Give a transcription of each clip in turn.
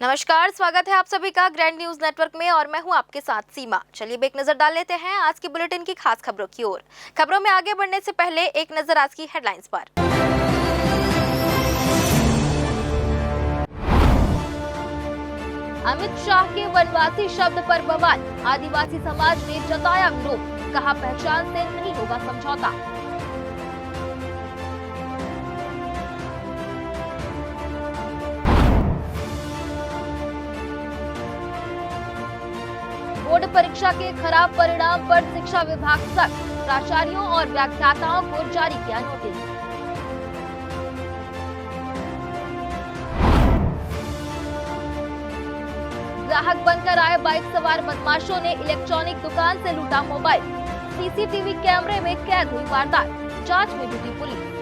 नमस्कार, स्वागत है आप सभी का ग्रैंड न्यूज नेटवर्क में और मैं हूं आपके साथ सीमा। चलिए एक नजर डाल लेते हैं आज की बुलेटिन की खास खबरों की ओर। खबरों में आगे बढ़ने से पहले एक नजर आज की हेडलाइंस पर। अमित शाह के वनवासी शब्द पर बवाल, आदिवासी समाज ने जताया विरोध, कहा पहचान से नहीं होगा समझौता। बोर्ड परीक्षा के खराब परिणाम पर शिक्षा विभाग सख्त, प्राचार्यों और व्याख्याताओं को जारी किया नोटिस। ग्राहक बनकर आए बाइक सवार बदमाशों ने इलेक्ट्रॉनिक दुकान से लूटा मोबाइल, सीसीटीवी कैमरे में कैद हुई वारदात, जांच में जुटी पुलिस।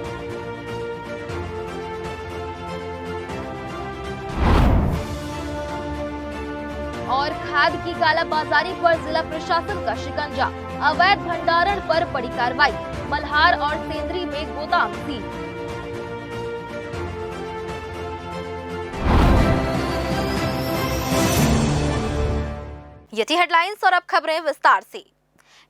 और खाद की कालाबाजारी पर जिला प्रशासन का शिकंजा, अवैध भंडारण पर बड़ी कार्रवाई, मल्हार और सेंद्री में गोदाम सील। ये थी हेडलाइंस और अब खबरें विस्तार से।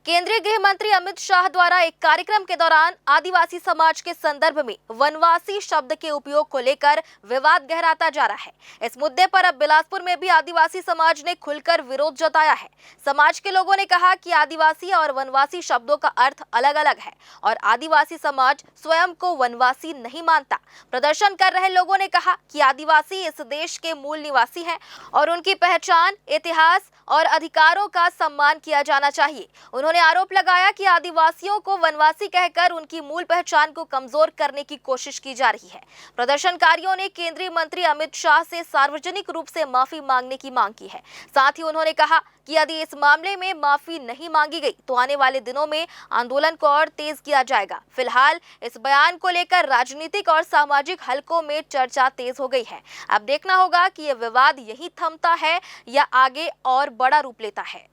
केंद्रीय गृह मंत्री अमित शाह द्वारा एक कार्यक्रम के दौरान आदिवासी समाज के संदर्भ में वनवासी शब्द के उपयोग को लेकर विवाद गहराता जा रहा है। इस मुद्दे पर अब बिलासपुर में भी आदिवासी समाज ने खुलकर विरोध जताया है। समाज के लोगों ने कहा कि आदिवासी और वनवासी शब्दों का अर्थ अलग अलग है और आदिवासी समाज स्वयं को वनवासी नहीं मानता। प्रदर्शन कर रहे लोगों ने कहा कि आदिवासी इस देश के मूल निवासी हैं और उनकी पहचान, इतिहास और अधिकारों का सम्मान किया जाना चाहिए। उन्होंने आरोप लगाया कि आदिवासियों को वनवासी कहकर उनकी मूल पहचान को कमजोर करने की कोशिश की जा रही है। प्रदर्शनकारियों ने केंद्रीय मंत्री अमित शाह से सार्वजनिक रूप से माफी मांगने की मांग की है। साथ ही उन्होंने कहा कि यदि इस मामले में माफी नहीं मांगी गई तो आने वाले दिनों में आंदोलन को और तेज किया जाएगा। फिलहाल इस बयान को लेकर राजनीतिक और सामाजिक हलकों में चर्चा तेज हो गई है। अब देखना होगा कि यह विवाद यहीं थमता है या आगे और बड़ा रूप लेता है।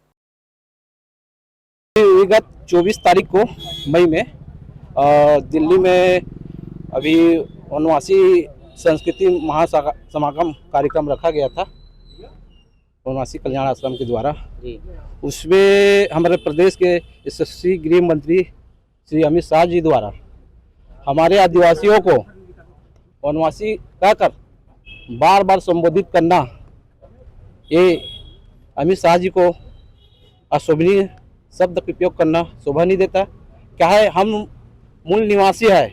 विगत 24 तारीख को मई में दिल्ली में अभी वनवासी संस्कृति महासमागम कार्यक्रम रखा गया था वनवासी कल्याण आश्रम के द्वारा। उसमें हमारे प्रदेश के यशस्वी गृह मंत्री श्री अमित शाह जी द्वारा हमारे आदिवासियों को वनवासी कहकर बार बार संबोधित करना, ये अमित शाह जी को अशोभनीय शब्द का उपयोग करना शोभा नहीं देता। क्या है, हम मूल निवासी है,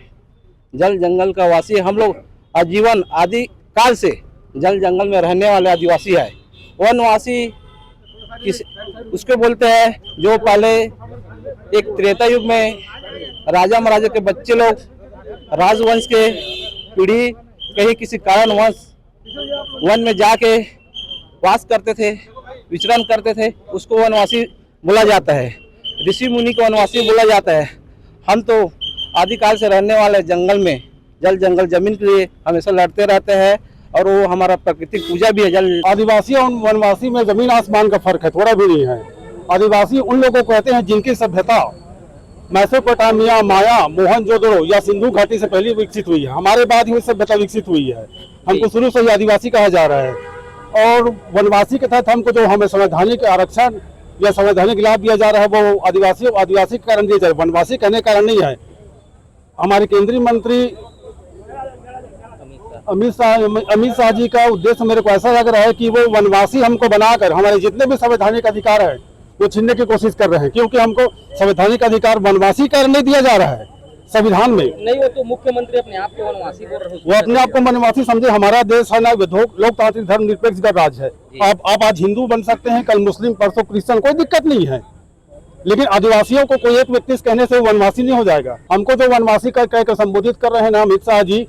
जल जंगल का वासी, हम लोग आजीवन आदि काल से जल जंगल में रहने वाले आदिवासी है। वनवासी उसके बोलते हैं जो पहले एक त्रेता युग में राजा महाराजा के बच्चे लोग राजवंश के पीढ़ी कहीं किसी कारणवश वन में जाके वास करते थे, विचरण करते थे, उसको वनवासी बोला जाता है। ऋषि मुनि को वनवासी बोला जाता है। हम तो आदिकाल से रहने वाले जंगल में जल जंगल जमीन के लिए हमेशा लड़ते रहते हैं और वो हमारा प्राकृतिक पूजा भी है। जल आदिवासी और वनवासी में जमीन आसमान का फर्क है, थोड़ा भी नहीं है। आदिवासी उन लोगों को कहते हैं जिनकी सभ्यता मेसोपोटामिया, माया, मोहनजोदड़ो या सिंधु घाटी से पहले विकसित हुई है। हमारे बाद ही सभ्यता विकसित हुई है। हमको शुरू से ही आदिवासी कहा जा रहा है और वनवासी के तहत हमको जो हमें संवैधानिक आरक्षण या संवैधानिक लाभ दिया जा रहा है वो आदिवासी के कारण दिया जा रहा है, वनवासी कहने के कारण नहीं है। हमारे केंद्रीय मंत्री अमित शाह जी का उद्देश्य मेरे को ऐसा लग रहा है कि वो वनवासी हमको बनाकर हमारे जितने भी संवैधानिक अधिकार है वो छीनने की कोशिश कर रहे हैं, क्योंकि हमको संवैधानिक अधिकार वनवासी कारण नहीं दिया जा रहा है संविधान में। नहीं, वो तो मुख्यमंत्री अपने आप को वनवासी बोल रहे हैं। वो अपने आप को वनवासी समझे। हमारा देश है ना लोकतांत्रिक धर्मनिरपेक्ष का राज है। आप आज हिंदू बन सकते हैं, कल मुस्लिम, परसों क्रिश्चियन, कोई दिक्कत नहीं है। लेकिन आदिवासियों को कोई एक व्यक्ति कहने से वनवासी नहीं हो जाएगा। हमको जो वनवासी का कहकर संबोधित कर रहे हैं ना अमित शाह जी,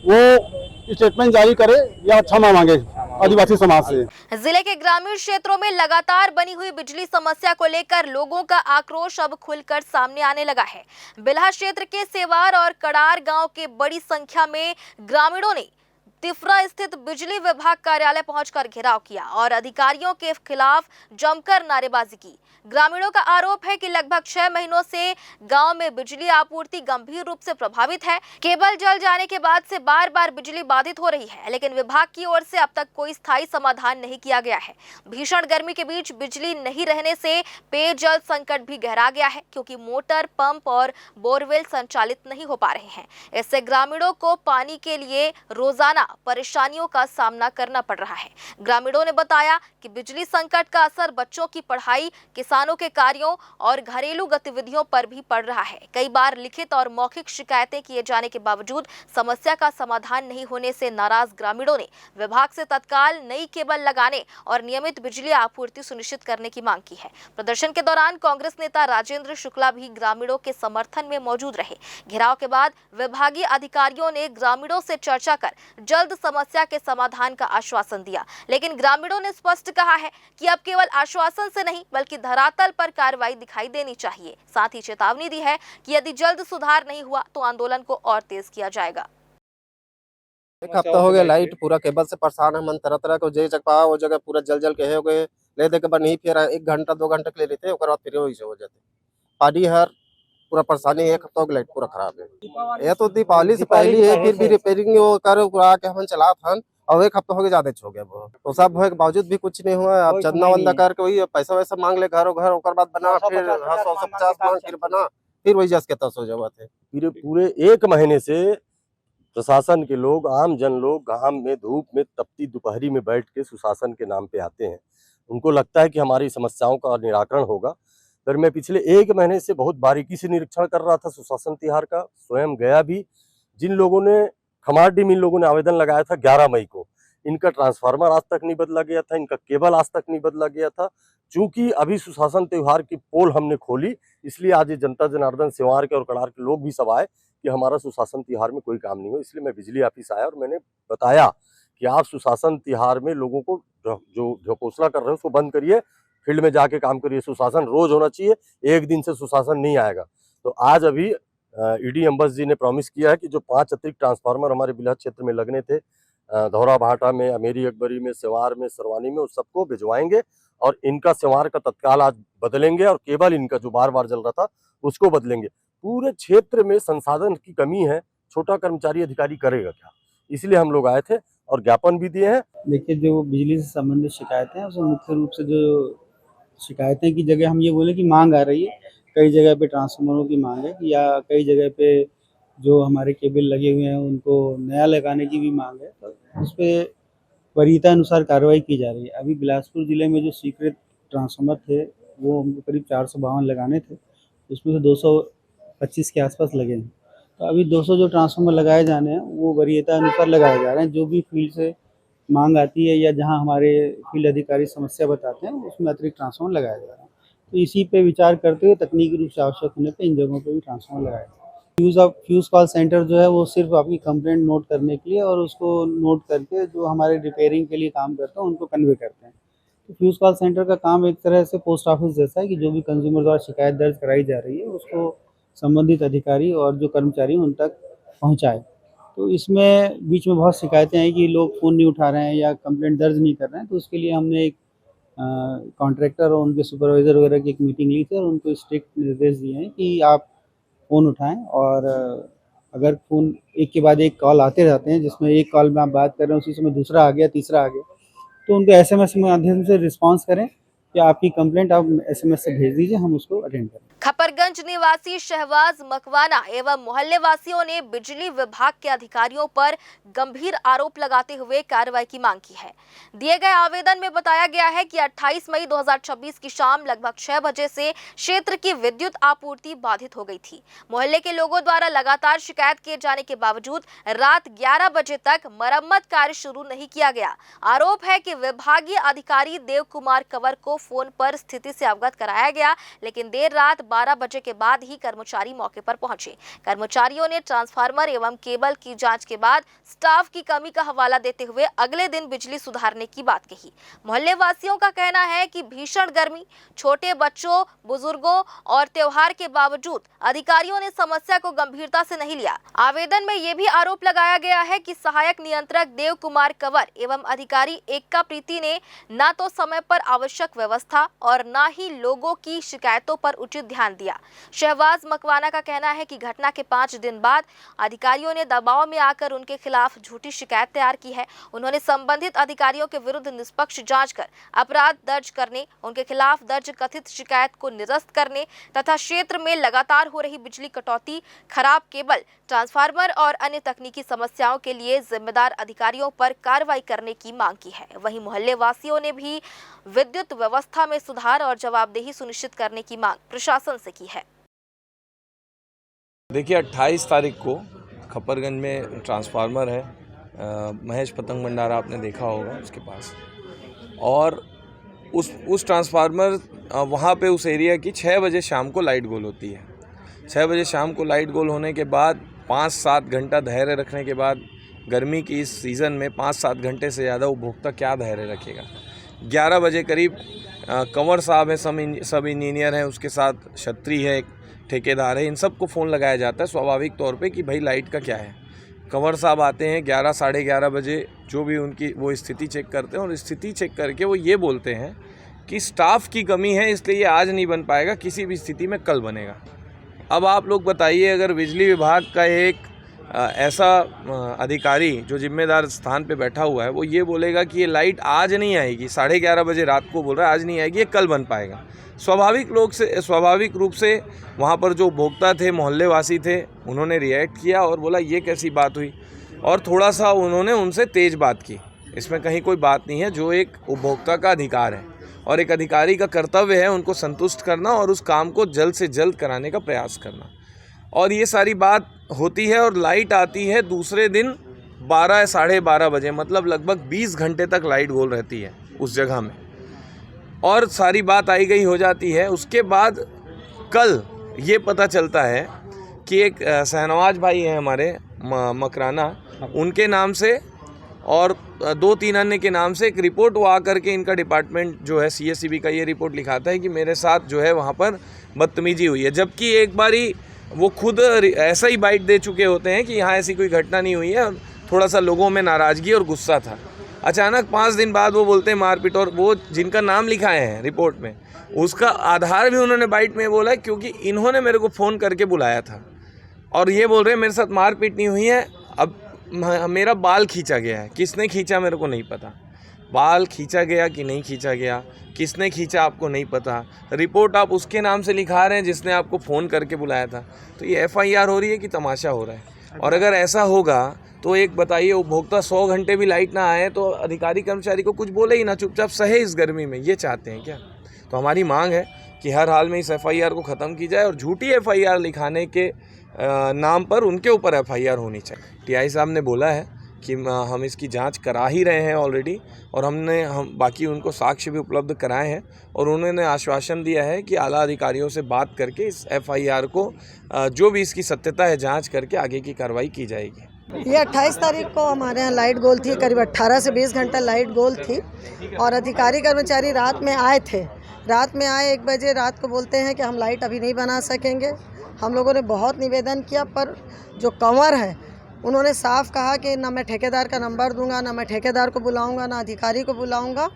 वो स्टेटमेंट जारी करे या क्षमा मांगे आदिवासी समाज से। जिले के ग्रामीण क्षेत्रों में लगातार बनी हुई बिजली समस्या को लेकर लोगों का आक्रोश अब खुलकर सामने आने लगा है। बिल्हा क्षेत्र के सेवार और कड़ार गांव के बड़ी संख्या में ग्रामीणों ने तिफरा स्थित बिजली विभाग कार्यालय पहुंचकर घेराव किया और अधिकारियों के खिलाफ जमकर नारेबाजी की। ग्रामीणों का आरोप है कि लगभग 6 महीनों से गांव में बिजली आपूर्ति गंभीर रूप से प्रभावित है। केबल जल जाने के बाद से बार बार बिजली बाधित हो रही है, लेकिन विभाग की ओर से अब तक कोई स्थायी समाधान नहीं किया गया है। भीषण गर्मी के बीच बिजली नहीं रहने से पेयजल संकट भी गहरा गया है, क्योंकि मोटर, पंप और बोरवेल संचालित नहीं हो पा रहे हैं। इससे ग्रामीणों को पानी के लिए रोजाना परेशानियों का सामना करना पड़ रहा है। ग्रामीणों ने बताया कि बिजली संकट का असर बच्चों की पढ़ाई, किसानों के कार्यों और घरेलू गतिविधियों पर भी पड़ रहा है। कई बार लिखित और मौखिक शिकायतें किए जाने के बावजूद समस्या का समाधान नहीं होने से नाराज ग्रामीणों ने विभाग से तत्काल नई केबल लगाने और नियमित बिजली आपूर्ति सुनिश्चित करने की मांग की है। प्रदर्शन के दौरान कांग्रेस नेता राजेंद्र शुक्ला भी ग्रामीणों के समर्थन में मौजूद रहे। घेराव के बाद विभागीय अधिकारियों ने ग्रामीणों से चर्चा कर जल्द समस्या के समाधान का आश्वासन दिया, लेकिन ग्रामीणों ने स्पष्ट कहा है कि अब केवल आश्वासन से नहीं बल्कि धरातल पर कार्रवाई दिखाई देनी चाहिए। साथ ही चेतावनी दी है कि यदि जल्द सुधार नहीं हुआ तो आंदोलन को और तेज किया जाएगा। एक हफ्ता हो गया लाइट पूरा केबल से परेशान है। मन तरह तरह को जे जगह पा वो जगह पूरा जल के हो गए ले दे के बाद नहीं फिर 1 घंटा 2 घंटा के लिए रहते और बाद फिर वही से हो जाते। पानी हर पूरा परेशानी। एक हफ्ता हो गया लाइट पूरा खराब है। यह तो दीपावली से पहले है, फिर भी रिपेयरिंग कर के हम चला था और 1 हफ्ता हो गया ज्यादा हो गया वो तो सब होए के बावजूद भी कुछ नहीं हुआ। अब चंदा वंदा करके वही पैसा वैसा मांग ले घर ओकर बाद बना फिर 150 मांग फिर बना फिर वही जस के तस हो जावा थे। पूरे 1 महीने से प्रशासन के लोग, आम जन लोग घाम में, धूप में, तपती दोपहरी में बैठ के सुशासन के नाम पे आते हैं। उनको लगता है कि हमारी समस्याओं का निराकरण होगा। पर मैं पिछले 1 महीने से बहुत बारीकी से निरीक्षण कर रहा था सुशासन तिहार का, स्वयं गया भी। जिन लोगों ने खमार इन लोगों ने आवेदन लगाया था 11 मई को, इनका ट्रांसफार्मर आज तक नहीं बदला गया था, इनका केबल आज तक नहीं बदला गया था। चूंकि अभी सुशासन त्योहार की पोल हमने खोली, इसलिए आज ये जनता जनार्दन सेवार के और कड़ार के लोग भी सब आए कि हमारा सुशासन तिहार में कोई काम नहीं हो। इसलिए मैं बिजली ऑफिस आया और मैंने बताया कि आप सुशासन तिहार में लोगों को जो घोषणा कर रहे हो उसको बंद करिए, फील्ड में जाके काम करिए। सुशासन रोज होना चाहिए, एक दिन से सुशासन नहीं आएगा। तो आज अभी ईडी अम्बस जी ने प्रॉमिस किया है कि जो 5 अतिरिक्त ट्रांसफार्मर हमारे बिलहट क्षेत्र में लगने थे, धौरा भाटा में, अमेरी अकबरी में, सेवार में, सरवानी में, उस सबको भिजवाएंगे और इनका सेवार का तत्काल आज बदलेंगे और केबल इनका जो बार बार जल रहा था उसको बदलेंगे। पूरे क्षेत्र में संसाधन की कमी है, छोटा कर्मचारी अधिकारी करेगा क्या? इसलिए हम लोग आए थे और ज्ञापन भी दिए हैं। देखिए, जो बिजली से संबंधित शिकायतें हैं उसमें मुख्य रूप से जो शिकायतें की जगह हम ये बोले कि मांग आ रही है। कई जगह पे ट्रांसफार्मरों की मांग है या कई जगह पे जो हमारे केबल लगे हुए हैं उनको नया लगाने की भी मांग है। तो उस पर वरीयता अनुसार कार्रवाई की जा रही है। अभी बिलासपुर ज़िले में जो स्वीकृत ट्रांसफार्मर थे वो हमको करीब 452 लगाने थे, उसमें से 225 के आसपास लगे हैं। तो अभी 200 जो ट्रांसफार्मर लगाए जाने हैं वो वरीयता अनुसार लगाए जा रहे हैं। जो भी फील्ड से मांग आती है या जहां हमारे फील्ड अधिकारी समस्या बताते हैं उसमें अतिरिक्त ट्रांसफार्मर लगाया जा रहा है। तो इसी पे विचार करते हुए तकनीकी रूप से आवश्यक होने पे इन जगहों पे भी ट्रांसफार्मर लगाया जाए। फ्यूज़ कॉल सेंटर जो है वो सिर्फ आपकी कंप्लेंट नोट करने के लिए और उसको नोट करके जो हमारे रिपेयरिंग के लिए काम करते हैं उनको कन्वे करते हैं। तो फ्यूज़ कॉल सेंटर का काम एक तरह से पोस्ट ऑफिस जैसा है कि जो भी कंज्यूमर द्वारा शिकायत दर्ज कराई जा रही है उसको संबंधित अधिकारी और जो कर्मचारी उन तक पहुँचाए। तो इसमें बीच में बहुत शिकायतें आई कि लोग फ़ोन नहीं उठा रहे हैं या कंप्लेंट दर्ज नहीं कर रहे हैं। तो उसके लिए हमने एक कॉन्ट्रैक्टर और उनके सुपरवाइज़र वगैरह की एक मीटिंग ली थी और उनको स्ट्रिक्ट निर्देश दिए हैं कि आप फ़ोन उठाएं और अगर फ़ोन एक के बाद एक कॉल आते रहते हैं जिसमें एक कॉल में आप बात कर रहे हैं उसी समय दूसरा आ गया, तीसरा आ गया, तो उनको SMS के माध्यम से रिस्पॉन्स करें कि आपकी कंप्लेंट आप SMS से भेज दीजिए, हम उसको अटेंड करें। खपरगंज निवासी शहबाज मकवाना एवं मोहल्ले वासियों ने बिजली विभाग के अधिकारियों पर गंभीर आरोप लगाते हुए कार्रवाई की मांग की है। दिए गए आवेदन में बताया गया है कि 28 मई 2026 की शाम लगभग 6 बजे से क्षेत्र की विद्युत आपूर्ति बाधित हो गई थी। मोहल्ले के लोगों द्वारा लगातार शिकायत किए जाने के बावजूद रात 11 बजे तक मरम्मत कार्य शुरू नहीं किया गया। आरोप है कि विभागीय अधिकारी देव कुमार कंवर को फोन पर स्थिति से अवगत कराया गया, लेकिन देर रात 12 बजे के बाद ही कर्मचारी मौके पर पहुंचे। कर्मचारियों ने ट्रांसफार्मर एवं केबल की जांच के बाद स्टाफ की कमी का हवाला देते हुए अगले दिन बिजली सुधारने की बात कही। मोहल्ले वासियों का कहना है कि भीषण गर्मी, छोटे बच्चों, बुजुर्गों और त्योहार के बावजूद अधिकारियों ने समस्या को गंभीरता से नहीं लिया। आवेदन में ये भी आरोप लगाया गया है कि सहायक नियंत्रक देव कुमार कंवर एवं अधिकारी एक्का प्रीति ने न तो समय पर आवश्यक व्यवस्था और न ही लोगों की शिकायतों पर उचित ध्यान दिया। शहबाज मकवाना का कहना है कि घटना के 5 दिन बाद अधिकारियों ने दबाव में आकर उनके खिलाफ झूठी शिकायत तैयार की है। उन्होंने संबंधित अधिकारियों के विरुद्ध निष्पक्ष जांच कर अपराध दर्ज करने, उनके खिलाफ दर्ज कथित शिकायत को निरस्त करने तथा क्षेत्र में लगातार हो रही बिजली कटौती, खराब केबल, ट्रांसफार्मर और अन्य तकनीकी समस्याओं के लिए जिम्मेदार अधिकारियों पर कार्रवाई करने की मांग की है। वहीं मोहल्ले वासियों ने भी विद्युत व्यवस्था में सुधार और जवाबदेही सुनिश्चित करने की मांग प्रशासन से की है। देखिए 28 तारीख को खपरगंज में ट्रांसफार्मर है, महेश पतंग भंडारा आपने देखा होगा उसके पास, और उस ट्रांसफार्मर वहाँ पे उस एरिया की 6 बजे शाम को लाइट गोल होती है। 6 बजे शाम को लाइट गोल होने के बाद 5-7 घंटा धैर्य रखने के बाद, गर्मी की इस सीज़न में 5-7 घंटे से ज़्यादा उपभोक्ता क्या धैर्य रखेगा। 11 बजे करीब कंवर साहब हैं, सब इंजीनियर हैं, उसके साथ छत्री है, एक ठेकेदार है, इन सबको फ़ोन लगाया जाता है स्वाभाविक तौर पे कि भाई लाइट का क्या है। कंवर साहब आते हैं 11 साढ़े 11 बजे, जो भी उनकी वो स्थिति चेक करते हैं और स्थिति चेक करके वो ये बोलते हैं कि स्टाफ की कमी है, इसलिए ये आज नहीं बन पाएगा, किसी भी स्थिति में कल बनेगा। अब आप लोग बताइए, अगर बिजली विभाग का एक ऐसा अधिकारी जो जिम्मेदार स्थान पे बैठा हुआ है वो ये बोलेगा कि ये लाइट आज नहीं आएगी, 11:30 बजे रात को बोल रहा है आज नहीं आएगी, ये कल बन पाएगा। स्वाभाविक रूप से वहाँ पर जो उपभोक्ता थे, मोहल्ले वासी थे, उन्होंने रिएक्ट किया और बोला ये कैसी बात हुई, और थोड़ा सा उन्होंने उनसे तेज बात की। इसमें कहीं कोई बात नहीं है, जो एक उपभोक्ता का अधिकार है और एक अधिकारी का कर्तव्य है उनको संतुष्ट करना और उस काम को जल्द से जल्द कराने का प्रयास करना। और ये सारी बात होती है और लाइट आती है दूसरे दिन 12 साढ़े 12 बजे, मतलब लगभग 20 घंटे तक लाइट गोल रहती है उस जगह में, और सारी बात आई गई हो जाती है। उसके बाद कल ये पता चलता है कि एक शहनवाज भाई हैं हमारे मकराना, उनके नाम से और 2-3 अन्य के नाम से एक रिपोर्ट वो आकर के इनका डिपार्टमेंट जो है CSCB का ये रिपोर्ट लिखाता है कि मेरे साथ जो है वहाँ पर बदतमीजी हुई है, जबकि एक बारी वो खुद ऐसा ही बाइट दे चुके होते हैं कि यहाँ ऐसी कोई घटना नहीं हुई है, थोड़ा सा लोगों में नाराज़गी और गुस्सा था। अचानक 5 दिन बाद वो बोलते हैं मारपीट, और वो जिनका नाम लिखाए हैं रिपोर्ट में उसका आधार भी उन्होंने बाइट में बोला है, क्योंकि इन्होंने मेरे को फ़ोन करके बुलाया था और ये बोल रहे हैं मेरे साथ मारपीट नहीं हुई है। अब मेरा बाल खींचा गया है, किसने खींचा मेरे को नहीं पता, बाल खींचा गया कि नहीं खींचा गया, किसने खींचा आपको नहीं पता, रिपोर्ट आप उसके नाम से लिखा रहे हैं जिसने आपको फ़ोन करके बुलाया था। तो ये FIR हो रही है कि तमाशा हो रहा है। और अगर ऐसा होगा तो एक बताइए, उपभोक्ता 100 घंटे भी लाइट ना आए तो अधिकारी कर्मचारी को कुछ बोले ही ना, चुपचाप सहे इस गर्मी में, ये चाहते हैं क्या? तो हमारी मांग है कि हर हाल में इस FIR को ख़त्म की जाए और झूठी FIR लिखाने के नाम पर उनके ऊपर FIR होनी चाहिए। TI साहब ने बोला है कि हम इसकी जांच करा ही रहे हैं ऑलरेडी, और हम बाकी उनको साक्ष्य भी उपलब्ध कराए हैं, और उन्होंने आश्वासन दिया है कि आला अधिकारियों से बात करके इस FIR को जो भी इसकी सत्यता है जांच करके आगे की कार्रवाई की जाएगी। ये 28 तारीख को हमारे यहाँ लाइट गोल थी, करीब 18 से 20 घंटा लाइट गोल थी, और अधिकारी कर्मचारी रात में आए थे। रात में आए 1 बजे रात को बोलते हैं कि हम लाइट अभी नहीं बना सकेंगे। हम लोगों ने बहुत निवेदन किया, पर जो कंवर है उन्होंने साफ कहा कि ना मैं ठेकेदार का नंबर दूंगा, ना मैं ठेकेदार को बुलाऊंगा, ना अधिकारी को बुलाऊंगा,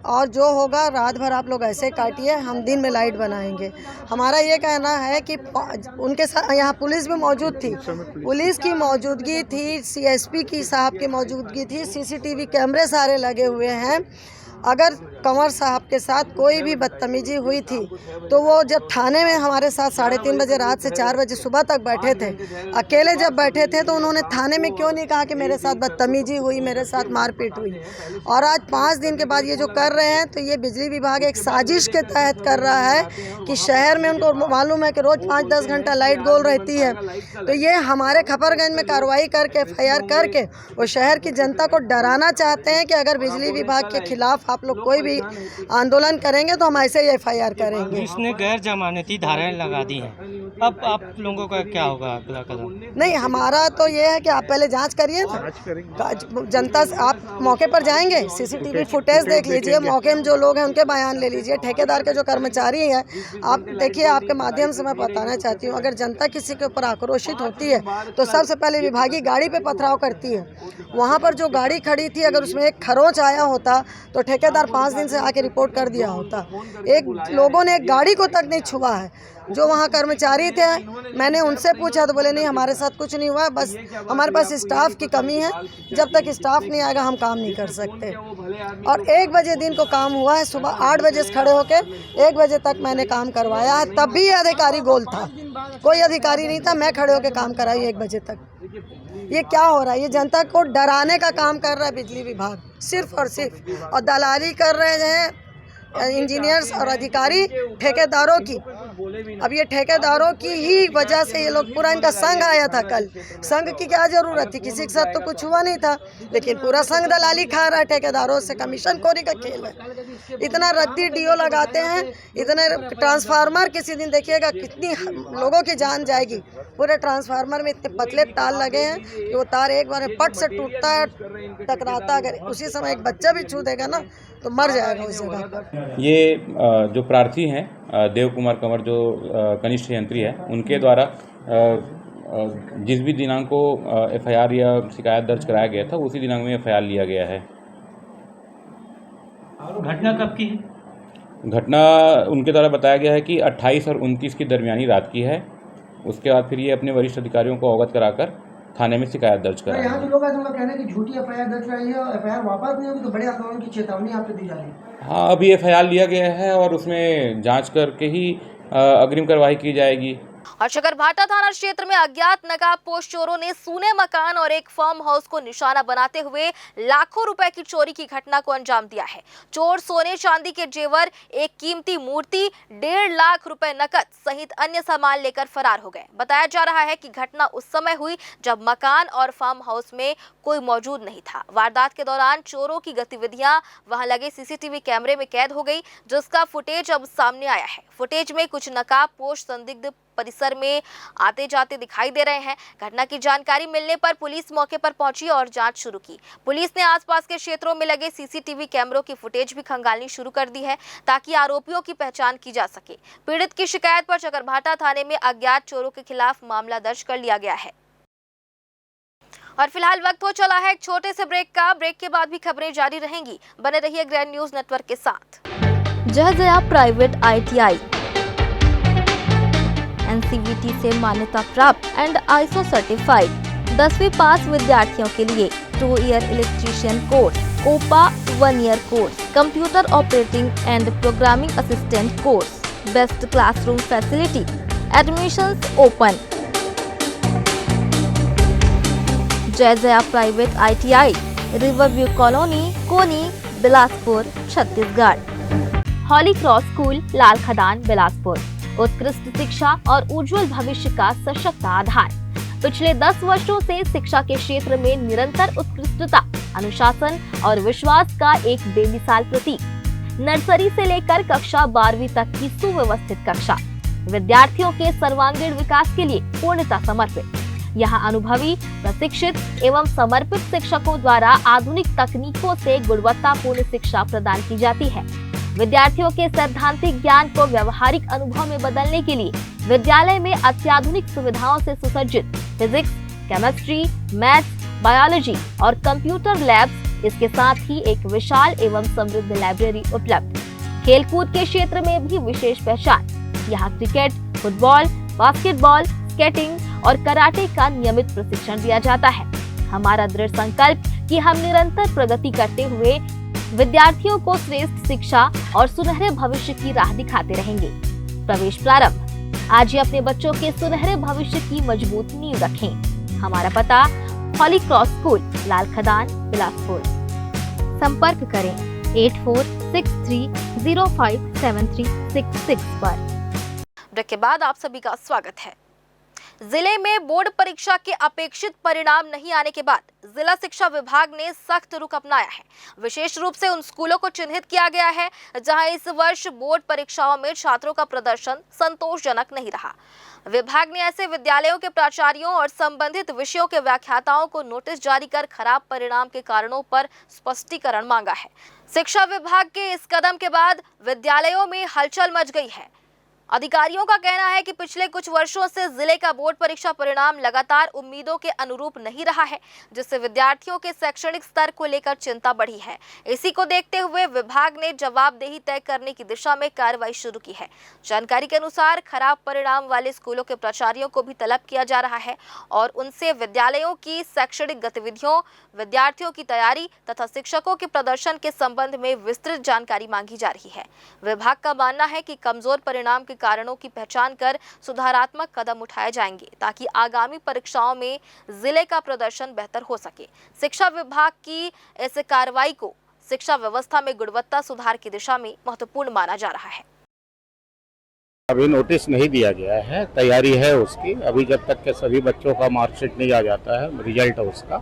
और जो होगा रात भर आप लोग ऐसे काटिए, हम दिन में लाइट बनाएंगे। हमारा ये कहना है कि उनके साथ यहाँ पुलिस भी मौजूद थी, पुलिस की मौजूदगी थी, CSP की साहब की मौजूदगी थी, CCTV कैमरे सारे लगे हुए हैं। अगर कंवर साहब के साथ कोई भी बदतमीजी हुई थी तो वो जब थाने में हमारे साथ 3:30 बजे रात से 4 बजे सुबह तक बैठे थे, अकेले जब बैठे थे, तो उन्होंने थाने में क्यों नहीं कहा कि मेरे साथ बदतमीजी हुई, मेरे साथ मारपीट हुई। और आज 5 दिन के बाद ये जो कर रहे हैं, तो ये बिजली विभाग एक साजिश के तहत कर रहा है कि शहर में उनको मालूम है कि रोज़ 5-10 घंटा लाइट गोल रहती है, तो ये हमारे खपरगंज में कार्रवाई करके FIR करके वो शहर की जनता को डराना चाहते हैं कि अगर बिजली विभाग के खिलाफ आप लोग कोई भी आंदोलन करेंगे तो हम ऐसे ही FIR करेंगे। इसने गैर जमानती धाराएं लगा दी हैं, अब आप लोगों का क्या होगा अगला कदम? नहीं, हमारा तो ये है कि आप पहले जांच करिए, जनता से आप मौके पर जाएंगे, CCTV फुटेज देख लीजिए, मौके में जो लोग हैं उनके बयान ले लीजिए, ठेकेदार के जो कर्मचारी हैं आप देखिए। आपके माध्यम से मैं बताना चाहती हूँ, अगर जनता किसी के ऊपर आक्रोशित होती है तो सबसे पहले विभागीय गाड़ी पे पथराव करती है। वहाँ पर जो गाड़ी खड़ी थी, अगर उसमें एक खरोंच आया होता तो ठेकेदार 5 दिन से आके रिपोर्ट कर दिया होता। लोगों ने एक गाड़ी को तक नहीं छुआ है। जो वहाँ कर्मचारी थे, मैंने उनसे पूछा तो बोले नहीं, हमारे साथ कुछ नहीं हुआ, बस हमारे पास स्टाफ की कमी है, जब तक स्टाफ नहीं आएगा हम काम नहीं कर सकते। और 1 बजे दिन को काम हुआ है, सुबह 8 बजे से खड़े होके 1 बजे तक मैंने काम करवाया है, तब भी अधिकारी गोल था, कोई अधिकारी नहीं था, मैं खड़े होके काम कराई 1 बजे तक। ये क्या हो रहा है? ये जनता को डराने का काम कर रहा है बिजली विभाग, सिर्फ और सिर्फ, और दलाली कर रहे हैं इंजीनियर्स और अधिकारी ठेकेदारों की। अब ये ठेकेदारों की ही वजह से ये लोग, पूरा इनका संघ आया था कल, संघ की क्या जरूरत थी, किसी के साथ तो कुछ हुआ नहीं था, लेकिन पूरा संघ दलाली खा रहा है ठेकेदारों से, कमीशन खोरी का खेल है। इतना रद्दी डीओ लगाते हैं, इतने ट्रांसफार्मर, किसी दिन देखिएगा कितनी लोगों की जान जाएगी। पूरे ट्रांसफार्मर में इतने पतले तार लगे हैं कि वो तार एक बार में पट से टूटता है, टकराता, अगर उसी समय एक बच्चा भी छू देगा ना तो मर जाएगा उस जगह पर। ये जो प्रार्थी हैं देव कुमार कंवर, जो कनिष्ठ यंत्री है, उनके द्वारा जिस भी दिनांक को FIR या शिकायत दर्ज कराया गया था, उसी दिनांक में FIR लिया गया है। घटना कब की है? घटना उनके द्वारा बताया गया है कि 28 और 29 की दरमियानी रात की है। उसके बाद फिर ये अपने वरिष्ठ अधिकारियों को अवगत कराकर थाने में शिकायत दर्ज कराया। यहाँ जो लोग हैं उनका कहना है कि झूठी FIR दर्ज कराई है और FIR वापस नहीं होगी तो बड़े आंदोलन की चेतावनी आपसे दी जा रही है। हाँ, अभी FIR लिया गया है और उसमें जांच करके ही अग्रिम कार्रवाई की जाएगी। और चकरभाटा थाना क्षेत्र में अज्ञात नकाबपोश चोरों ने सूने मकान और एक फार्म हाउस को निशाना बनाते हुए लाखों रुपए की चोरी की घटना को अंजाम दिया है। चोर सोने चांदी के जेवर, एक कीमती मूर्ति, 1.5 लाख रुपए नकद सहित अन्य सामान लेकर फरार हो गए। बताया जा रहा है कि घटना उस समय हुई जब मकान और फार्म हाउस में कोई मौजूद नहीं था। वारदात के दौरान चोरों की गतिविधियां वहां लगे CCTV कैमरे में कैद हो गई, जिसका फुटेज अब सामने आया है। फुटेज में कुछ नकाबपोश संदिग्ध परिसर में आते जाते दिखाई दे रहे हैं। घटना की जानकारी मिलने पर पुलिस मौके पर पहुंची और जांच शुरू की। पुलिस ने आसपास के क्षेत्रों में लगे CCTV कैमरों की फुटेज भी खंगालनी शुरू कर दी है, ताकि आरोपियों की पहचान की जा सके। पीड़ित की शिकायत पर चकरभाटा थाने में अज्ञात चोरों के खिलाफ मामला दर्ज कर लिया गया है। और फिलहाल वक्त हो चला है एक छोटे से ब्रेक का। ब्रेक के बाद भी खबरें जारी रहेंगी, बने रहिए ग्रैंड न्यूज नेटवर्क के साथ। जय प्राइवेट ITI NCVT से मान्यता प्राप्त एंड ISO सर्टिफाइड 10वीं पास विद्यार्थियों के लिए 2 year electrician course, OPA 1 year course, computer operating and programming assistant course, best classroom facility, admissions open. जय private ITI, riverview colony, Koni, Bilaspur, Chhattisgarh. Holy cross school, Lal Khadan, Bilaspur. उत्कृष्ट शिक्षा और उज्जवल भविष्य का सशक्त आधार। पिछले 10 वर्षों से शिक्षा के क्षेत्र में निरंतर उत्कृष्टता, अनुशासन और विश्वास का एक बेमिसाल प्रतीक। नर्सरी से लेकर कक्षा 12वीं तक की सुव्यवस्थित कक्षा, विद्यार्थियों के सर्वांगीण विकास के लिए पूर्णतः समर्पित। यहाँ अनुभवी, प्रशिक्षित एवं समर्पित शिक्षकों द्वारा आधुनिक तकनीकों से गुणवत्तापूर्ण शिक्षा प्रदान की जाती है। विद्यार्थियों के सैद्धांतिक ज्ञान को व्यवहारिक अनुभव में बदलने के लिए विद्यालय में अत्याधुनिक सुविधाओं से सुसज्जित फिजिक्स, केमिस्ट्री, मैथ्स, बायोलॉजी और कंप्यूटर लैब्स, इसके साथ ही एक विशाल एवं समृद्ध लाइब्रेरी उपलब्ध। खेलकूद के क्षेत्र में भी विशेष पहचान। यहाँ क्रिकेट, फुटबॉल, बास्केटबॉल, स्केटिंग और कराटे का नियमित प्रशिक्षण दिया जाता है। हमारा दृढ़ संकल्प कि हम निरंतर प्रगति करते हुए विद्यार्थियों को श्रेष्ठ शिक्षा और सुनहरे भविष्य की राह दिखाते रहेंगे। प्रवेश प्रारंभ। आज ही अपने बच्चों के सुनहरे भविष्य की मजबूत नींव रखें। हमारा पता, हॉली क्रॉस स्कूल, लाल खदान, बिलासपुर। संपर्क करें 8463057366 पर। ब्रेक के बाद आप सभी का स्वागत है। जिले में बोर्ड परीक्षा के अपेक्षित परिणाम नहीं आने के बाद जिला शिक्षा विभाग ने सख्त रुख अपनाया है। विशेष रूप से उन स्कूलों को चिन्हित किया गया है जहां इस वर्ष बोर्ड परीक्षाओं में छात्रों का प्रदर्शन संतोषजनक नहीं रहा। विभाग ने ऐसे विद्यालयों के प्राचार्यों और संबंधित विषयों के व्याख्याताओं को नोटिस जारी कर खराब परिणाम के कारणों पर स्पष्टीकरण मांगा है। शिक्षा विभाग के इस कदम के बाद विद्यालयों में हलचल मच गई है। अधिकारियों का कहना है कि पिछले कुछ वर्षों से जिले का बोर्ड परीक्षा परिणाम लगातार उम्मीदों के अनुरूप नहीं रहा है, जिससे विद्यार्थियों के शैक्षणिक स्तर को लेकर चिंता बढ़ी है। इसी को देखते हुए विभाग ने जवाबदेही तय करने की दिशा में कार्रवाई शुरू की है। जानकारी के अनुसार खराब परिणाम वाले स्कूलों के प्राचार्यों को भी तलब किया जा रहा है और उनसे विद्यालयों की शैक्षणिक गतिविधियों, विद्यार्थियों की तैयारी तथा शिक्षकों के प्रदर्शन के संबंध में विस्तृत जानकारी मांगी जा रही है। विभाग का मानना है कि कमजोर परिणाम के कारणों की पहचान कर सुधारात्मक कदम उठाए जाएंगे ताकि आगामी परीक्षाओं में जिले का प्रदर्शन बेहतर हो सके। शिक्षा विभाग की इस कार्रवाई को शिक्षा व्यवस्था में गुणवत्ता सुधार की दिशा में महत्वपूर्ण माना जा रहा है। अभी नोटिस नहीं दिया गया है, तैयारी है उसकी। अभी जब तक के सभी बच्चों का मार्कशीट नहीं आ जाता है, रिजल्ट उसका,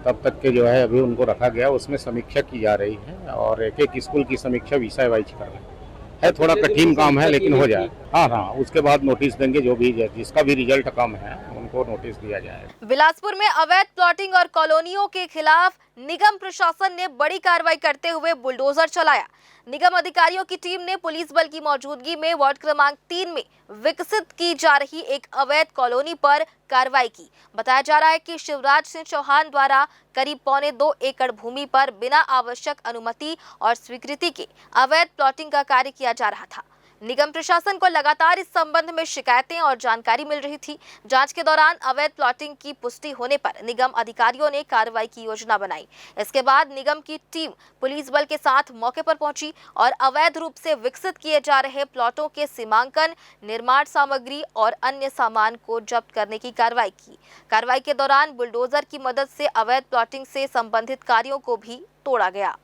तब तक के जो है अभी उनको रखा गया, उसमें समीक्षा की जा रही है और एक एक स्कूल की समीक्षा विषय वाइज कर रहे है। थोड़ा कठिन काम है लेकिन हो जाए। हाँ, उसके बाद नोटिस देंगे, जो भी जिसका भी रिजल्ट कम है उनको नोटिस दिया जाएगा। बिलासपुर में अवैध प्लॉटिंग और कॉलोनियों के खिलाफ निगम प्रशासन ने बड़ी कार्रवाई करते हुए बुलडोजर चलाया। निगम अधिकारियों की टीम ने पुलिस बल की मौजूदगी में वार्ड क्रमांक 3 में विकसित की जा रही एक अवैध कॉलोनी पर कार्रवाई की। बताया जा रहा है कि शिवराज सिंह चौहान द्वारा करीब 1.25 एकड़ भूमि पर बिना आवश्यक अनुमति और स्वीकृति के अवैध प्लॉटिंग का कार्य किया जा रहा था। निगम प्रशासन को लगातार इस संबंध में शिकायतें और जानकारी मिल रही थी। जांच के दौरान अवैध प्लॉटिंग की पुष्टि होने पर निगम अधिकारियों ने कार्रवाई की योजना बनाई। इसके बाद निगम की टीम पुलिस बल के साथ मौके पर पहुंची और अवैध रूप से विकसित किए जा रहे प्लॉटों के सीमांकन, निर्माण सामग्री और अन्य सामान को जब्त करने की कार्रवाई की। कार्रवाई के दौरान बुलडोजर की मदद से अवैध प्लॉटिंग से संबंधित कार्यों को भी तोड़ा गया।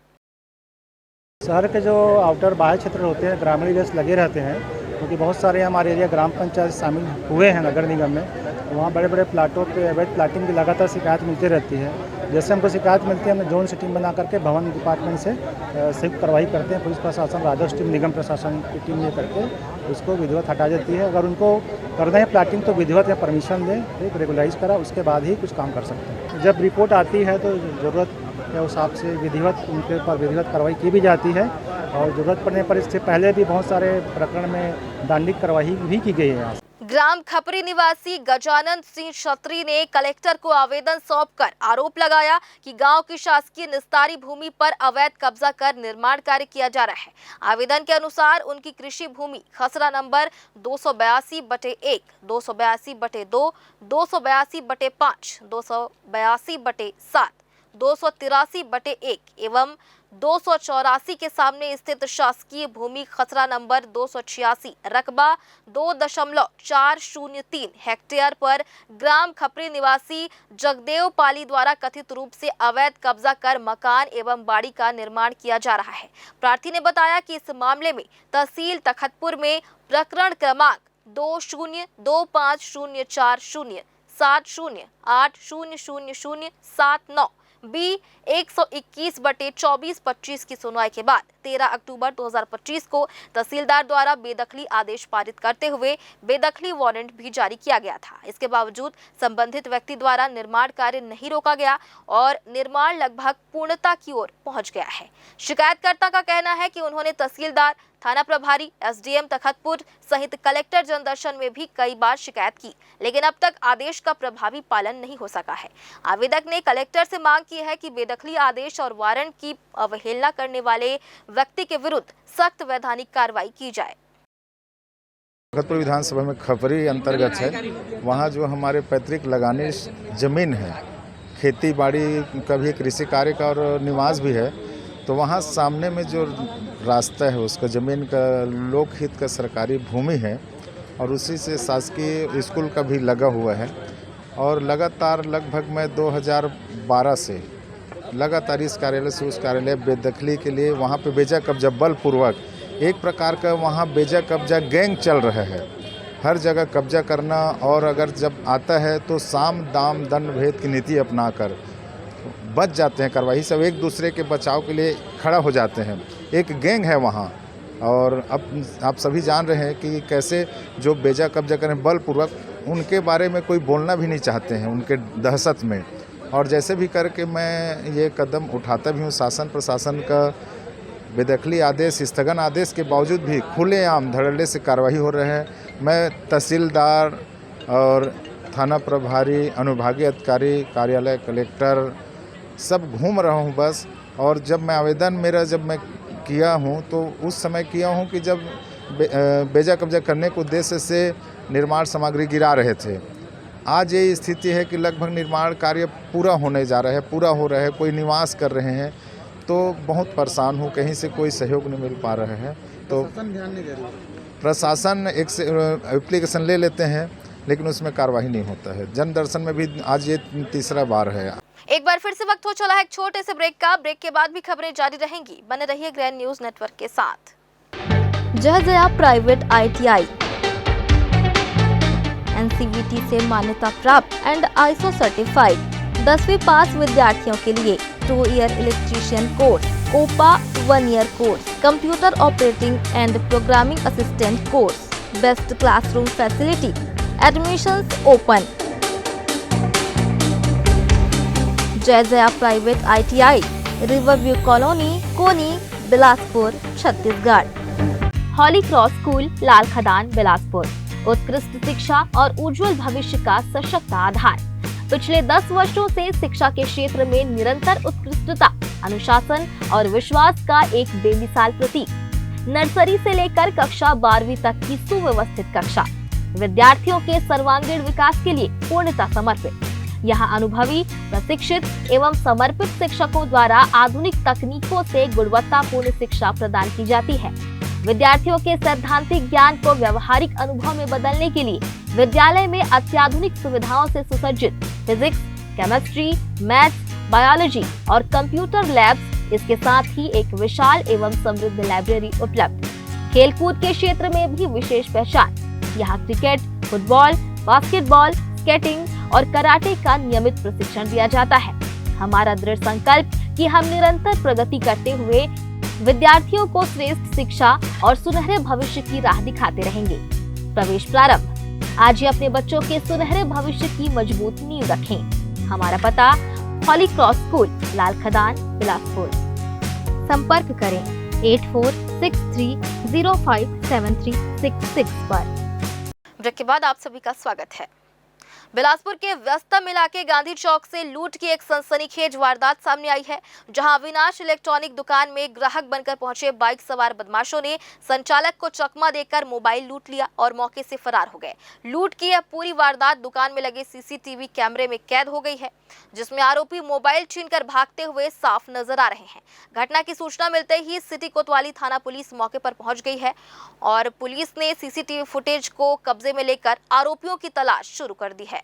शहर के जो आउटर बाह्य क्षेत्र होते हैं, ग्रामीण एरिया से लगे रहते हैं, क्योंकि बहुत सारे हमारे एरिया ग्राम पंचायत शामिल हुए हैं नगर निगम में। तो वहाँ बड़े बड़े प्लाटों पे अवैध प्लाटिंग की लगातार शिकायत मिलती रहती है। जैसे हमको शिकायत मिलती है, हमने जोन से टीम बना करके भवन डिपार्टमेंट से संयुक्त कार्रवाई करते हैं। पुलिस प्रशासन, राजस्व टीम, निगम प्रशासन की टीम ये करके उसको विधिवत हटा देती है। अगर उनको करना है प्लाटिंग तो विधिवत या परमिशन दें, एक रेगुलराइज करा, उसके बाद ही कुछ काम कर सकते हैं। जब रिपोर्ट आती है तो ज़रूरत के हिसाब से विधिवत उनके ऊपर विधिवत कार्रवाई की भी जाती है और ज़रूरत पड़ने पर इससे पहले भी बहुत सारे प्रकरण में दंडित कार्रवाई भी की गई है। यहाँ ग्राम खपरी निवासी गजानंद सिंह छत्री ने कलेक्टर को आवेदन सौंपकर आरोप लगाया कि गांव की शासकीय निस्तारी भूमि पर अवैध कब्जा कर निर्माण कार्य किया जा रहा है। आवेदन के अनुसार उनकी कृषि भूमि खसरा नंबर 282/1, 282/2, 282/5, 282/7, 283/1 एवं 284 के सामने स्थित शासकीय भूमि खसरा नंबर 286 रकबा 2.403 हेक्टेयर पर ग्राम खपरी निवासी जगदेव पाली द्वारा कथित रूप से अवैध कब्जा कर मकान एवं बाड़ी का निर्माण किया जा रहा है। प्रार्थी ने बताया कि इस मामले में तहसील तखतपुर में प्रकरण क्रमांक 20/2-0-5-0-4-0-7-0-8-0-0-0-7-9 B 121/24-25 की सुनवाई के बाद 13 अक्टूबर 2025 को तहसीलदार द्वारा बेदखली आदेश पारित करते हुए बेदखली वारंट भी जारी किया गया था। इसके बावजूद संबंधित व्यक्ति द्वारा निर्माण कार्य नहीं रोका गया और निर्माण लगभग पूर्णता की ओर पहुंच गया है। शिकायतकर्ता का कहना है कि उन्होंने तहसीलदार, थाना प्रभारी, एसडीएम तखतपुर सहित कलेक्टर जनदर्शन में भी कई बार शिकायत की, लेकिन अब तक आदेश का प्रभावी पालन नहीं हो सका है। आवेदक ने कलेक्टर से मांग की है कि बेदखली आदेश और वारंट की अवहेलना करने वाले व्यक्ति के विरुद्ध सख्त वैधानिक कार्रवाई की जाए। तखतपुर विधानसभा में खपरी अंतर्गत है। वहाँ जो हमारे पैतृक लगानी जमीन है, खेती बाड़ी का भी, कृषि कार्य का और निवास भी है, तो वहाँ सामने में जो रास्ता है उसका ज़मीन का लोकहित का सरकारी भूमि है और उसी से शासकीय स्कूल का भी लगा हुआ है। और लगातार लगभग मैं 2012 से लगातार इस कार्यालय से उस कार्यालय बेदखली के लिए वहाँ पे बेजा कब्जा बलपूर्वक एक प्रकार का वहाँ बेजा कब्जा गैंग चल रहा है। हर जगह कब्जा करना, और अगर जब आता है तो साम दाम दंड भेद की नीति अपनाकर बच जाते हैं कार्रवाई। सब एक दूसरे के बचाव के लिए खड़ा हो जाते हैं। एक गैंग है वहाँ, और अब आप सभी जान रहे हैं कि कैसे जो बेजा कब्जा करें बलपूर्वक, उनके बारे में कोई बोलना भी नहीं चाहते हैं उनके दहशत में। और जैसे भी करके मैं ये कदम उठाता भी हूँ, शासन प्रशासन का बेदखली आदेश, स्थगन आदेश के बावजूद भी खुलेआम धड़ल्ले से कार्रवाई हो रहे हैं। मैं तहसीलदार और थाना प्रभारी, अनुभागीय अधिकारी, कार्यालय कलेक्टर सब घूम रहा हूँ बस। और जब मैं आवेदन मेरा जब मैं किया हूँ तो उस समय किया हूँ कि जब बेजा कब्जा करने के उद्देश्य से निर्माण सामग्री गिरा रहे थे। आज ये स्थिति है कि लगभग निर्माण कार्य पूरा होने जा रहा है, पूरा हो रहा है, कोई निवास कर रहे हैं, तो बहुत परेशान हूँ, कहीं से कोई सहयोग नहीं मिल पा रहा है। तो ध्यान नहीं दे रही। प्रशासन एप्लीकेशन ले लेते हैं लेकिन उसमें कार्रवाई नहीं होता है। जन दर्शन में भी आज ये तीसरा बार है। एक बार फिर से वक्त हो चला है एक छोटे से ब्रेक का। ब्रेक के बाद भी खबरें जारी रहेंगी, बने रहिए ग्रैंड न्यूज नेटवर्क के साथ। जहजया प्राइवेट ITI NCVT से मान्यता प्राप्त एंड ISO सर्टिफाइड 10वीं पास विद्यार्थियों के लिए 2 year electrician course, COPA 1 year course, computer operating and programming assistant course, best classroom facility, admissions open. Jayjaya private ITI, riverview colony, Koni, Bilaspur, Chhattisgarh. Holy cross school, Lal Khadan, Bilaspur. उत्कृष्ट शिक्षा और उज्जवल भविष्य का सशक्त आधार। पिछले 10 वर्षों से शिक्षा के क्षेत्र में निरंतर उत्कृष्टता, अनुशासन और विश्वास का एक बेमिसाल प्रतीक। नर्सरी से लेकर कक्षा 12वीं तक की सुव्यवस्थित कक्षा, विद्यार्थियों के सर्वांगीण विकास के लिए पूर्णतः समर्पित। यहाँ अनुभवी, प्रशिक्षित एवं समर्पित शिक्षकों द्वारा आधुनिक तकनीकों से गुणवत्तापूर्ण शिक्षा प्रदान की जाती है। विद्यार्थियों के सैद्धांतिक ज्ञान को व्यवहारिक अनुभव में बदलने के लिए विद्यालय में अत्याधुनिक सुविधाओं से सुसज्जित फिजिक्स, केमिस्ट्री, मैथ्स, बायोलॉजी और कंप्यूटर लैब्स, इसके साथ ही एक विशाल एवं समृद्ध लाइब्रेरी उपलब्ध। खेलकूद के क्षेत्र में भी विशेष पहचान। यहाँ क्रिकेट, फुटबॉल, बास्केटबॉल, स्केटिंग और कराटे का नियमित प्रशिक्षण दिया जाता है। हमारा दृढ़ संकल्प कि हम निरंतर प्रगति करते हुए विद्यार्थियों को श्रेष्ठ शिक्षा और सुनहरे भविष्य की राह दिखाते रहेंगे। प्रवेश प्रारंभ। आज ही अपने बच्चों के सुनहरे भविष्य की मजबूत नींव रखें। हमारा पता, हॉली क्रॉस स्कूल, लाल खदान, बिलासपुर। संपर्क करें 8463057366 पर। ब्रेक के बाद आप सभी का स्वागत है। बिलासपुर के व्यस्तम इलाके गांधी चौक से लूट की एक सनसनीखेज वारदात सामने आई है, जहां अविनाश इलेक्ट्रॉनिक दुकान में ग्राहक बनकर पहुंचे बाइक सवार बदमाशों ने संचालक को चकमा देकर मोबाइल लूट लिया और मौके से फरार हो गए। लूट की यह पूरी वारदात दुकान में लगे CCTV कैमरे में कैद हो गई है, जिसमें आरोपी मोबाइल छीनकर भागते हुए साफ नजर आ रहे हैं। घटना की सूचना मिलते ही सिटी कोतवाली थाना पुलिस मौके पर पहुंच गई है और पुलिस ने CCTV फुटेज को कब्जे में लेकर आरोपियों की तलाश शुरू कर दी है।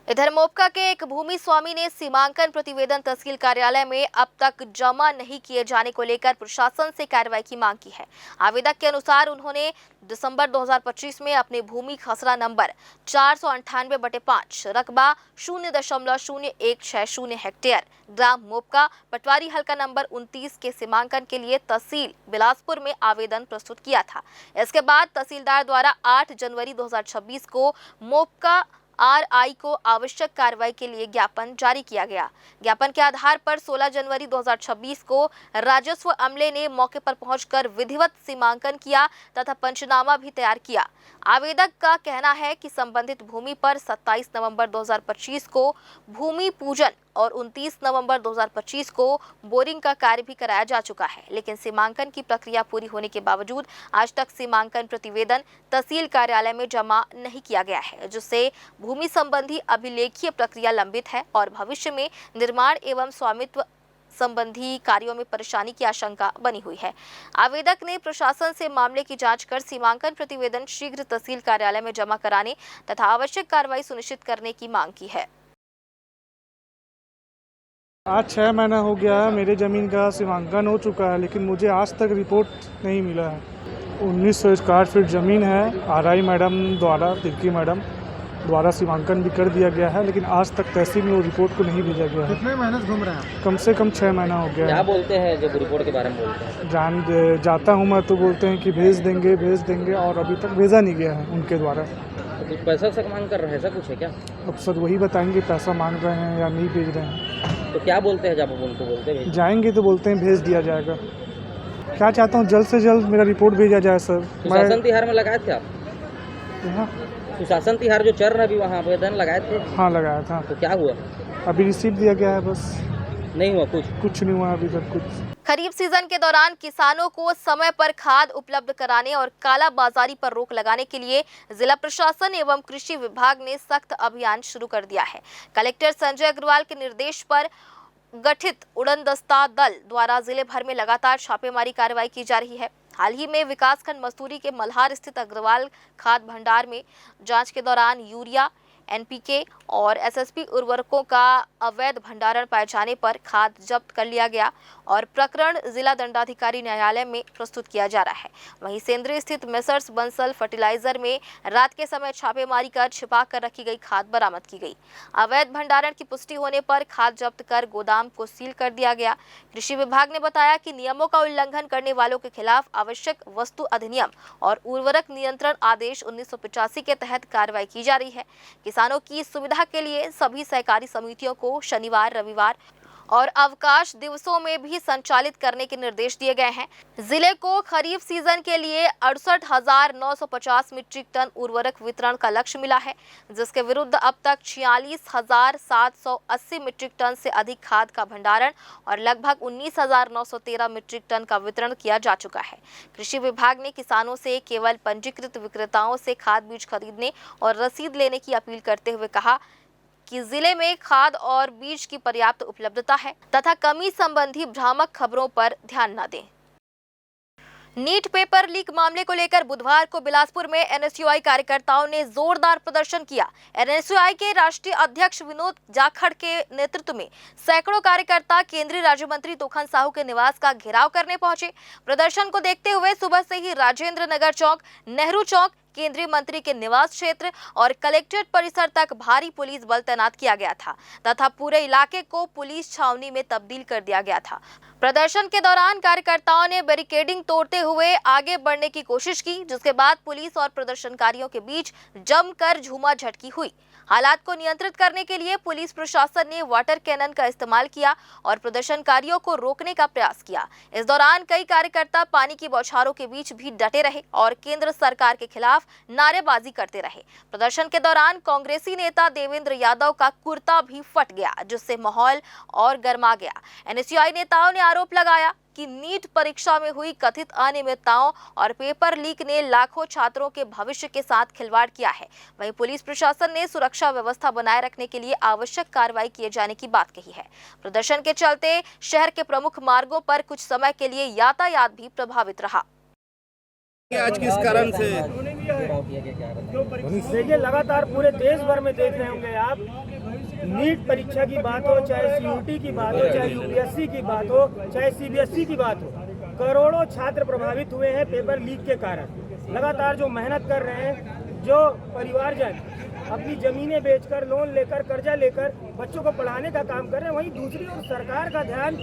इधर मोपका के एक भूमि स्वामी ने सीमांकन प्रतिवेदन तहसील कार्यालय में अब तक जमा नहीं किए जाने को लेकर प्रशासन से कार्रवाई की मांग की है। आवेदक के अनुसार उन्होंने दिसंबर 2025 में अपने भूमि खसरा नंबर 498/5 रकबा 0.0160 हेक्टेयर ग्राम मोपका पटवारी हल्का नंबर 29 के सीमांकन के लिए तहसील बिलासपुर में आवेदन प्रस्तुत किया था। इसके बाद तहसीलदार द्वारा 8 जनवरी 2026 को मोपका RI को आवश्यक कार्रवाई के लिए ज्ञापन जारी किया गया। ज्ञापन के आधार पर 16 जनवरी 2026 को राजस्व अमले ने मौके पर पहुंचकर विधिवत सीमांकन किया तथा पंचनामा भी तैयार किया। आवेदक का कहना है कि संबंधित भूमि पर 27 नवंबर 2025 को भूमि पूजन और 29 नवंबर 2025 को बोरिंग का कार्य भी कराया जा चुका है, लेकिन सीमांकन की प्रक्रिया पूरी होने के बावजूद आज तक सीमांकन प्रतिवेदन तहसील कार्यालय में जमा नहीं किया गया है, जिससे भूमि संबंधी अभिलेखीय प्रक्रिया लंबित है और भविष्य में निर्माण एवं स्वामित्व संबंधी कार्यों में परेशानी की आशंका बनी हुई है। आवेदक ने प्रशासन से मामले की जांच कर सीमांकन प्रतिवेदन शीघ्र तहसील कार्यालय में जमा कराने तथा आवश्यक कार्रवाई सुनिश्चित करने की मांग की है। आज 6 महीना हो गया है, मेरे ज़मीन का सीमांकन हो चुका है, लेकिन मुझे आज तक रिपोर्ट नहीं मिला है। 1900 स्क्वायर फीट ज़मीन है। आरआई मैडम द्वारा, तिर्की मैडम द्वारा सीमांकन भी कर दिया गया है, लेकिन आज तक तहसील में वो रिपोर्ट को नहीं भेजा गया है। कितने महीने से घूम रहे हैं? कम से कम 6 महीना हो गया क्या है। बोलते हैं जब रिपोर्ट के बारे में बोलते हैं? जाता हूँ मैं तो बोलते हैं कि भेज देंगे और अभी तक भेजा नहीं गया है उनके द्वारा। तो कुछ पैसा से मांग कर रहे हैं, ऐसा कुछ है क्या? अब सर वही बताएंगे पैसा मांग रहे हैं या नहीं भेज रहे हैं। तो क्या बोलते हैं जब आप उनको बोलते हैं? जाएंगे तो बोलते हैं भेज दिया जाएगा। क्या चाहता हूँ जल्द से जल्द मेरा रिपोर्ट भेजा जाए सर। सुशासन तिहार में लगाए थे आप? यहाँ सुशासन तिहार जो चल रहा है अभी, वहाँ आवेदन लगाए थे? हाँ लगाया था। तो क्या हुआ? अभी रिसीव दिया गया है, बस नहीं हुआ कुछ नहीं हुआ अभी तक कुछ। खरीफ सीजन के दौरान किसानों को समय पर खाद उपलब्ध कराने और काला बाजारी पर रोक लगाने के लिए जिला प्रशासन एवं कृषि विभाग ने सख्त अभियान शुरू कर दिया है। कलेक्टर संजय अग्रवाल के निर्देश पर गठित उड़नदस्ता दल द्वारा जिले भर में लगातार छापेमारी कार्रवाई की जा रही है। हाल ही में विकासखंड मसूरी के मल्हार स्थित अग्रवाल खाद भंडार में जांच के दौरान यूरिया, एनपीके और एसएसपी उर्वरकों का अवैध भंडारण पाए जाने पर खाद जब्त कर लिया गया और प्रकरण जिला दंडाधिकारी न्यायालय में प्रस्तुत किया जा रहा है। वहीं सेंद्री स्थित मेसर्स बंसल फर्टिलाइजर में रात के समय छापेमारी कर छिपा कर रखी गई खाद बरामद की गई। अवैध भंडारण की पुष्टि होने पर खाद जब्त कर गोदाम को सील कर दिया गया। कृषि विभाग ने बताया कि नियमों का उल्लंघन करने वालों के खिलाफ आवश्यक वस्तु अधिनियम और उर्वरक नियंत्रण आदेश 1985 के तहत कार्रवाई की जा रही है। किसानों की सुविधा के लिए सभी सहकारी समितियों को शनिवार, रविवार और अवकाश दिवसों में भी संचालित करने के निर्देश दिए गए हैं। जिले को खरीफ सीजन के लिए 68,950 मीट्रिक टन उर्वरक वितरण का लक्ष्य मिला है, जिसके विरुद्ध अब तक 46,780 मीट्रिक टन से अधिक खाद का भंडारण और लगभग 19,913 मीट्रिक टन का वितरण किया जा चुका है। कृषि विभाग ने किसानों से केवल पंजीकृत विक्रेताओं से खाद बीज खरीदने और रसीद लेने की अपील करते हुए कहा कि जिले में खाद और बीज की पर्याप्त उपलब्धता है तथा कमी संबंधी भ्रामक खबरों पर ध्यान न दें। नीट पेपर लीक मामले को लेकर बुधवार को बिलासपुर में एनएसयूआई कार्यकर्ताओं ने जोरदार प्रदर्शन किया। एनएसयूआई के राष्ट्रीय अध्यक्ष विनोद जाखड़ के नेतृत्व में सैकड़ों कार्यकर्ता केंद्रीय राज्य मंत्री तोखन साहू के निवास का घेराव करने पहुंचे। प्रदर्शन को देखते हुए सुबह से ही राजेंद्र नगर चौक, नेहरू चौक, केंद्रीय मंत्री के निवास क्षेत्र और कलेक्ट्रेट परिसर तक भारी पुलिस बल तैनात किया गया था तथा पूरे इलाके को पुलिस छावनी में तब्दील कर दिया गया था। प्रदर्शन के दौरान कार्यकर्ताओं ने बैरिकेडिंग तोड़ते हुए आगे बढ़ने की कोशिश की, जिसके बाद पुलिस और प्रदर्शनकारियों के बीच जमकर झूमाझटकी हुई। हालात को नियंत्रित करने के लिए पुलिस प्रशासन ने वाटर कैनन का इस्तेमाल किया और प्रदर्शनकारियों को रोकने का प्रयास किया। इस दौरान कई कार्यकर्ता पानी की बौछारों के बीच भी डटे रहे और केंद्र सरकार के खिलाफ नारेबाजी करते रहे। प्रदर्शन के दौरान कांग्रेसी नेता देवेंद्र यादव का कुर्ता भी फट गया, जिससे माहौल और गर्मा गया। एनएसयूआई नेताओं ने आरोप लगाया कि नीट परीक्षा में हुई कथित अनियमितताओं और पेपर लीक ने लाखों छात्रों के भविष्य के साथ खिलवाड़ किया है। वहीं पुलिस प्रशासन ने सुरक्षा व्यवस्था बनाए रखने के लिए आवश्यक कार्रवाई किए जाने की बात कही है। प्रदर्शन के चलते शहर के प्रमुख मार्गों पर कुछ समय के लिए यातायात भी प्रभावित रहा। आज किस कारण से देखिए, लगातार पूरे देश भर में देख रहे होंगे आप, नीट परीक्षा की बात हो, चाहे सीयूटी की बात हो, चाहे यूपीएससी की बात हो, चाहे सीबीएसई की बात हो, करोड़ों छात्र प्रभावित हुए हैं पेपर लीक के कारण। लगातार जो मेहनत कर रहे हैं, जो परिवारजन अपनी जमीनें बेचकर, लोन लेकर, कर्जा लेकर बच्चों को पढ़ाने का काम कर रहे हैं, वहीं दूसरी ओर सरकार का ध्यान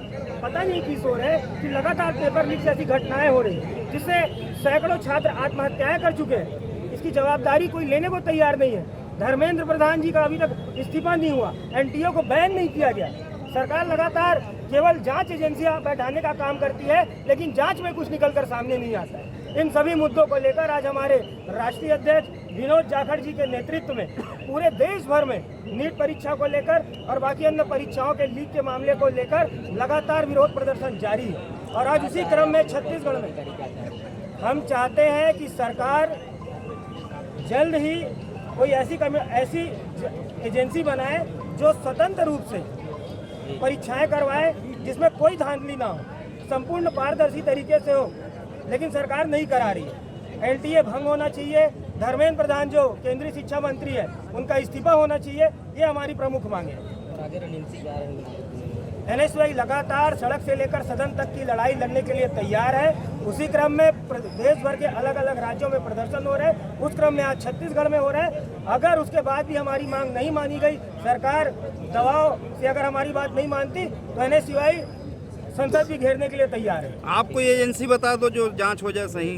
पता नहीं किस ओर है कि लगातार पेपर लीक जैसी घटनाएं हो रही हैं, जिससे सैकड़ों छात्र आत्महत्याएं कर चुके हैं। इसकी जवाबदारी कोई लेने को तैयार नहीं है। धर्मेंद्र प्रधान जी का अभी तक इस्तीफा नहीं हुआ, एनटीओ को बैन नहीं किया गया। सरकार लगातार केवल जांच एजेंसियां बैठाने का काम करती है, लेकिन जांच में कुछ निकलकर सामने नहीं आता है। इन सभी मुद्दों को लेकर आज हमारे राष्ट्रीय अध्यक्ष विनोद जाखड़ जी के नेतृत्व में पूरे देश भर में नीट परीक्षा को लेकर और बाकी अन्य परीक्षाओं के लीक के मामले को लेकर लगातार विरोध प्रदर्शन जारी है। और आज उसी क्रम में छत्तीसगढ़ में हम चाहते हैं कि सरकार जल्द ही कोई ऐसी एजेंसी बनाए जो स्वतंत्र रूप से परीक्षाएं करवाए, जिसमें कोई धांधली ना हो, संपूर्ण पारदर्शी तरीके से हो, लेकिन सरकार नहीं करा रही है। एलटीए भंग होना चाहिए। धर्मेंद्र प्रधान जो केंद्रीय शिक्षा मंत्री है, उनका इस्तीफा होना चाहिए। ये हमारी प्रमुख मांग है। एनएसयूआई लगातार सड़क से लेकर सदन तक की लड़ाई लड़ने के लिए तैयार है। उसी क्रम में देश भर के अलग अलग राज्यों में प्रदर्शन हो रहे हैं। उस क्रम में आज छत्तीसगढ़ में हो रहा है। अगर उसके बाद भी हमारी मांग नहीं मानी गई, सरकार दबाव से अगर हमारी बात नहीं मानती, तो एनएसयूआई संसद भी घेरने के लिए तैयार है। आपको ये एजेंसी बता दो जो जांच हो जाए सही।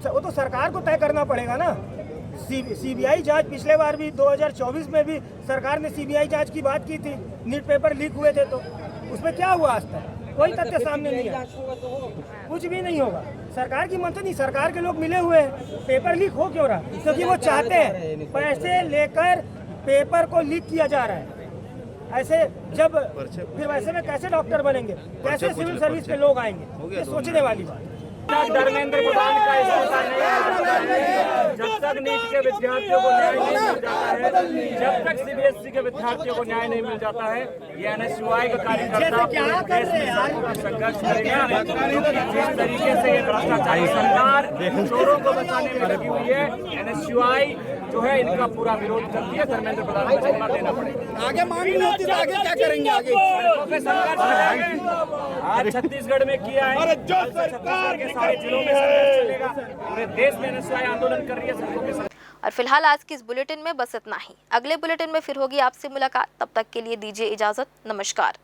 वो तो सरकार को तय करना पड़ेगा ना। सीबीआई जांच पिछले बार भी 2024 में भी सरकार ने सीबीआई जांच की बात की थी। नीट पेपर लीक हुए थे, तो उसमें क्या हुआ आज तक? कोई तथ्य सामने नहीं है, कुछ भी नहीं होगा। सरकार की मंत्री नहीं, सरकार के लोग मिले हुए हैं। पेपर लीक हो क्यों रहा? क्योंकि वो चाहते हैं पैसे लेकर पेपर को लीक किया जा रहा है। ऐसे जब फिर वैसे में कैसे डॉक्टर बनेंगे, कैसे सिविल सर्विस के लोग आएंगे? ये सोचने वाली बात। धर्मेंद्र प्रधान का इस्तीफा नहीं है। जब तक नीट के विद्यार्थियों को न्याय नहीं मिल जाता है, जब तक सीबीएसई के विद्यार्थियों को न्याय नहीं मिल जाता है, ये एनएसयूआई का कार्यकर्ता पूरे देश में संघर्ष करेगा। जिस तरीके से ये भ्रष्टाचारी सरकार चोरों को बचाने में लगी हुई है, एनएसयूआई जो है इनका पूरा विरोध करती है। धर्मेंद्र प्रधान को क्षमा देना पड़ेगा। आगे मांग नहीं होती तो आगे क्या करेंगे? आगे आज छत्तीसगढ़ में किया है, छत्तीसगढ़ के सारे जिलों में संघर्ष चलेगा। पूरे देश में एनएसयूआई आंदोलन कर रही है सड़कों पे। और फिलहाल आज की इस बुलेटिन में बस इतना ही। अगले बुलेटिन में फिर होगी आपसे मुलाकात। तब तक के लिए दीजिए इजाजत। नमस्कार।